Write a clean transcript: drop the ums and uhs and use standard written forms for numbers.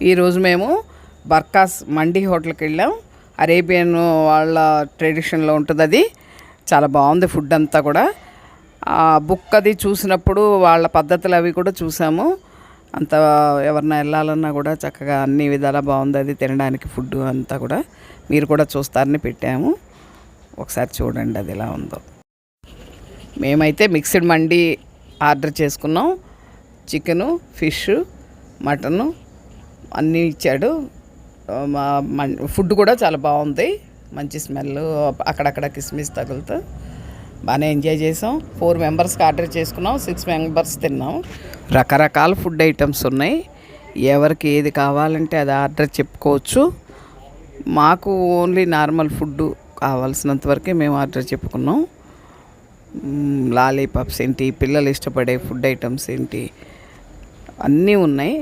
ఈరోజు మేము బర్కాస్ మండి హోటల్కి వెళ్ళాం. అరేబియన్ వాళ్ళ ట్రెడిషన్లో ఉంటుంది అది. చాలా బాగుంది ఫుడ్ అంతా కూడా. బుక్ అది చూసినప్పుడు వాళ్ళ పద్ధతులు అవి కూడా చూసాము. అంత ఎవరన్నా వెళ్ళాలన్నా కూడా చక్కగా అన్ని విధాలా బాగుంది అది తినడానికి ఫుడ్ అంతా కూడా. మీరు కూడా చూస్తారని పెట్టాము, ఒకసారి చూడండి అది ఎలా ఉందో. మేమైతే మిక్స్డ్ మండి ఆర్డర్ చేసుకున్నాం. చికెను, ఫిష్, మటను అన్నీ ఇచ్చాడు. ఫుడ్ కూడా చాలా బాగుంది, మంచి స్మెల్, అక్కడక్కడ కిస్మిస్ తగులుతూ బాగానే ఎంజాయ్ చేసాం. 4 మెంబర్స్కి ఆర్డర్ చేసుకున్నాం, 6 మెంబర్స్ తిన్నాం. రకరకాల ఫుడ్ ఐటమ్స్ ఉన్నాయి, ఎవరికి ఏది కావాలంటే అది ఆర్డర్ చెప్పుకోవచ్చు. మాకు ఓన్లీ నార్మల్ ఫుడ్ కావాల్సినంత వరకే మేము ఆర్డర్ చెప్పుకున్నాం. లాలీపాప్స్ ఏంటి, పిల్లలు ఇష్టపడే ఫుడ్ ఐటమ్స్ ఏంటి అన్నీ ఉన్నాయి.